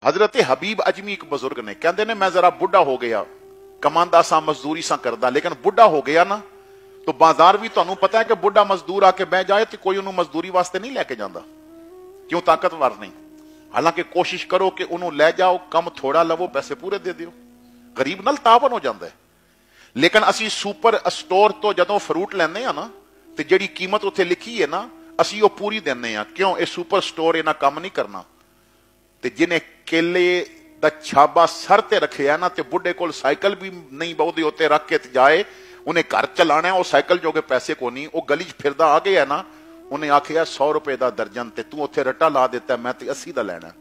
हजरत हबीब अजमी एक बुजुर्ग ने कहते ने मैं जरा बुढ़ा हो गया, कमांदा सा मजदूरी सा करदा, लेकिन बुढ़ा हो गया ना तो बाजार भी तुहानू पता है कि बुढ़ा मजदूर आके बह जाए तो कोई उन्होंने मजदूरी वास्ते नहीं लैके जाता, क्यों? ताकतवर नहीं। हालांकि कोशिश करो कि उन्होंने लै जाओ, कम थोड़ा लवो, पैसे पूरे दे दियो, गरीब नाल तावन हो जाता है। लेकिन असी सुपर स्टोर तो जदों फ्रूट लैने आ ना तो जिहड़ी कीमत उत्थे लिखी है ना असी वो पूरी देने आ, क्यों? ये सुपर स्टोर इन्हां काम नहीं करना। ते जिन्हें केले दा छाबा सर ते रखिया ना ते बुढ़े कोल साइकिल भी नहीं बहुते उत्ते रख के जाए, उन्हें घर चलाना है, वो साइकिल जोगे पैसे को नहीं, वो गली च फिरदा आ गया ना, उन्हें आखिया 100 रुपए का दर्जन ते तू उत्थे रट्टा ला देता, मैं ते 80 का लैना।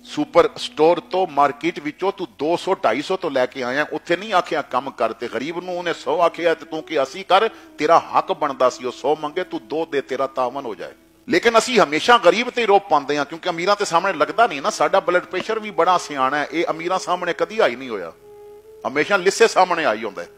सुपर स्टोर तो मार्केट विचों तू 200-250 तो लैके आया, उत्थे नहीं आखिया कम कर, ते गरीब नूं उन्हें 100 आखिया ते तू कि 80 कर, तेरा हक बनता सी, 100 मंगे तू 2 दे, तेरा तावन हो जाए। लेकिन असी हमेशा गरीब ते रोप पाते हैं, क्योंकि अमीरां ते सामने लगता नहीं ना। साडा ब्लड प्रेशर भी बड़ा सियाना है, ये अमीरां सामने कदी आई नहीं होया, हमेशा लिस्से सामने आई होंदा है।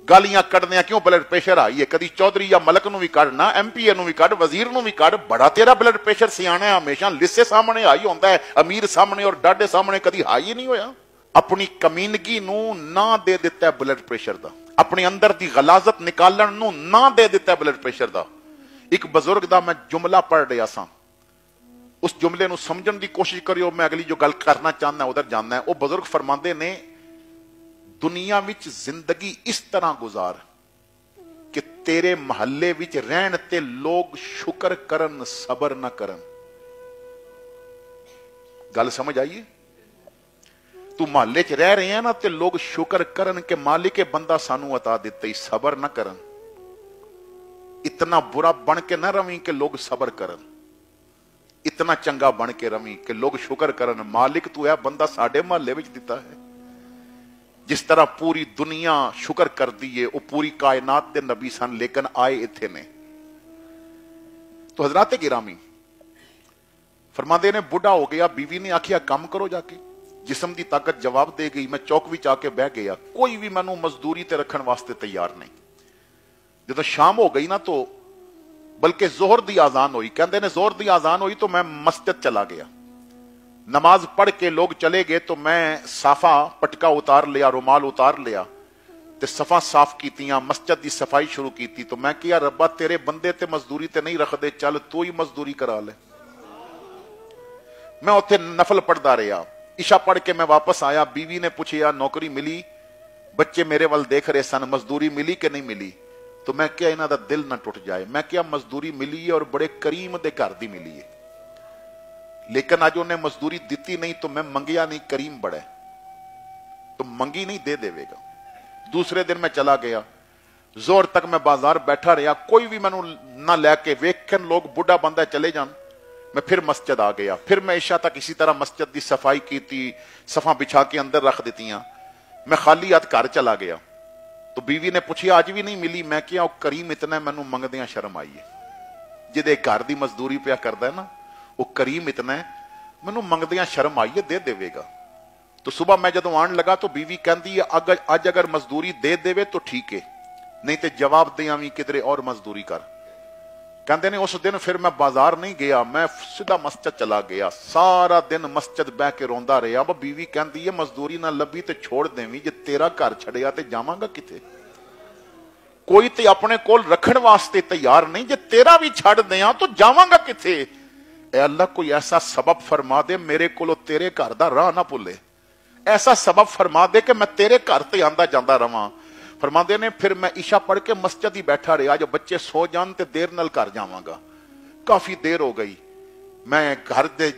गालियां कढ़ने क्यों? ब्लड प्रेशर आई है, कदी चौधरी या मलक नूं भी कढ़ना, MP नूं भी कढ़, वजीर नूं भी कढ़, बड़ा तेरा ब्लड प्रेशर सियाना है, हमेशा लिस्से सामने आई होंदा है, अमीर सामने और डाडे सामने कदी आई ही नहीं होया। अपनी कमीनगी नूं ना दे दिता है ब्लड प्रेशर दा, अपने अंदर दी गलाजत निकालन नूं ना दे दिता है ब्लड प्रेशर दा। एक बुजुर्ग दा मैं जुमला पढ़ रहा सा, उस जुमले नूं समझण दी कोशिश करियो, मैं अगली जो गल करना चाहना उधर जाना है। वो बुजुर्ग फरमांदे ने, दुनिया विच जिंदगी इस तरह गुजार कि तेरे महल्ले विच रहन ते लोग शुक्र करन, सबर ना करन। गल समझ आइए? तू महल्ले च रह रहे हैं ना ते लोग शुक्र करन कि मालिक के बंदा सानू अता दिते ही, सबर ना करन। इतना बुरा बन के ना रवी कि लोग सबर करन, इतना चंगा बन के रवी कि लोग शुक्र करन, मालिक तू है बंदा साडे महल्ले विच दिता है। जिस तरह पूरी दुनिया शुक्र करती है, वो पूरी कायनात दे नबी सन, लेकिन आए इत्थे ने। तो हजरात गिरामी फरमाते ने, बुढ़ा हो गया, बीवी ने आखिया काम करो जाके, जिस्म की ताकत जवाब दे गई, मैं चौक विच आके बह गया, कोई भी मैनू मजदूरी ते रखण वास्ते तैयार नहीं। जो शाम हो गई ना तो बल्कि जोहर दी आजान हुई, कहते ने जोहर दी आजान हुई तो मैं मस्जिद चला गया, नमाज पढ़ के लोग चले गए तो मैं साफा पटका उतार लिया, रुमाल उतार लिया ते सफा साफ कीतियां, मस्जिद की सफाई शुरू की। तो मैं किया, रब्बा तेरे बंदे ते मजदूरी ते नहीं रखदे, चल तू ही मजदूरी करा ले। मैं उत्थे नफल पढ़दा रहा, इशा पढ़ के मैं वापस आया, बीवी ने पूछा नौकरी मिली, बच्चे मेरे वाल देख रहे सन, मजदूरी मिली कि नहीं मिली? तो मैं क्या इन्हां दा दिल ना टुट जाए। मैं क्या, मजदूरी मिली है और बड़े करीम दे घर दी मिली है, लेकिन अज उन्हें मजदूरी दी नहीं तो मैं मंगिया नहीं, करीम बड़ा है तो मंगी नहीं, दे देवेगा। दूसरे दिन मैं चला गया, जोर तक मैं बाजार बैठा रहा, कोई भी मैनू ना लैके वेखन, लोग बुढ़ा बंदा चले जान। मैं फिर मस्जिद आ गया, फिर मैं इशा तक इसी तरह मस्जिद की सफाई की, सफा बिछा के अंदर रख दी। मैं खाली हाथ घर चला गया तो बीवी ने पूछा अज भी नहीं मिली? मैं क्या, करीम इतना मैनू मंगदियां शर्म आई है, जिदे घर की मजदूरी पिया करदा है ना, वो करीम इतना है, मैनू मंगदियां शर्म आई है, दे देवेगा। तो सुबह मैं जदों आन लगा तो बीवी कहती है, अज अगर मजदूरी दे देवे तो ठीक है, नहीं तो जवाब दे आवी किधरे और मजदूरी कर। कहते ने उस दिन फिर मैं बाजार नहीं गया, मैं सीधा मस्जिद चला गया, सारा दिन मस्जिद बह के रोंदा रहा। बीवी कहती है, मजदूरी ना लभी तो छोड़ देवी, जे तेरा घर छड़िया तो जावांगा किथे? कोई तो अपने कोल रखण वास्ते तैयार नहीं, जे तेरा भी छड़ दिया तो जावांगा किथे? ए अल्लाह कोई ऐसा सबब फरमा दे मेरे को तेरे घर दा राह ना भुले, ऐसा सबब फरमा दे कि मैं तेरे घर ते आंदा जांदा रवां। फरमाते ने फिर मैं इशा पढ़ के मस्जिद ही बैठा रहा, जो बच्चे सो जान ते देर नाल घर जावांगा। काफी देर हो गई, मैं घर दे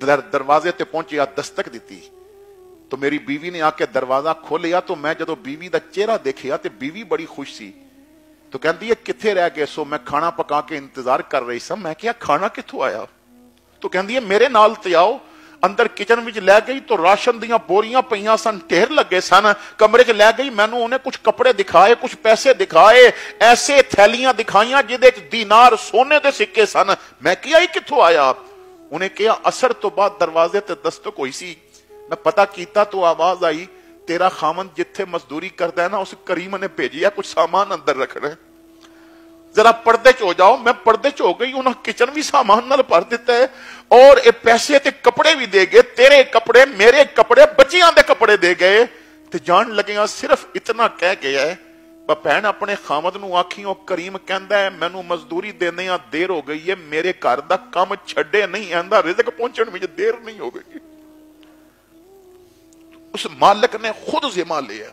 दरवाजे ते पहुंचिया, दस्तक दी तो मेरी बीवी ने आके दरवाजा खोलिया। तो मैं जदों बीवी का चेहरा देखिया तो बीवी बड़ी खुश सी, तो कहती है किथे रह गए सो? मैं खाना पका के इंतजार कर रही सा। मैं क्या, खाना किथों आया? तो कहती है मेरे नाल ते आओ। अंदर किचन में लै गई तो राशन दियां बोरियां पईयां सन, ढेर लगे सन। कमरे च लै गई, मैनू उन्हें कुछ कपड़े दिखाए, कुछ पैसे दिखाए, ऐसे थैलियां दिखाइयां जिदे च दीनार सोने दे सिक्के सन। मैं क्या, ही किथों आया? उन्हें कहा असर तो बाद दरवाजे ते दस्तक हुई सी, मैं पता किया तो आवाज आई, तेरा खामन जिथे मजदूरी करता है ना, उस करीम ने भेजिया कुछ सामान अंदर रखना। जरा पर्दे च हो जाओ। मैं पर्दे च हो गई, उन्हें किचन भी सामान नाल भर दिता है और ये पैसे ते कपड़े भी दे गए, तेरे कपड़े, मेरे कपड़े, बच्चियां दे कपड़े दे गए। ते जान लगे सिर्फ इतना कह गया है, भैन अपने खामद नूं आखी, ओ करीम कहंदा है मैनू मजदूरी देने देर हो गई है, मेरे घर दा काम छड्डे नहीं, आंदा रिज़्क पहुंचण विच देर नहीं हो गई। उस मालिक ने खुद जिम्मा लिया।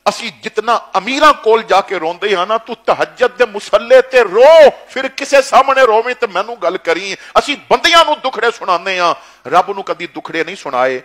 असी जितना अमीरां कोल जाके रोंदे हां ना, तू तहज्जुद दे मुसल्ले ते रो, फिर किसे सामने रोवे ते मैनू गल करी। असी बंदियां नू दुखड़े सुनाने हां, रब नू कदी दुखड़े नहीं सुनाए।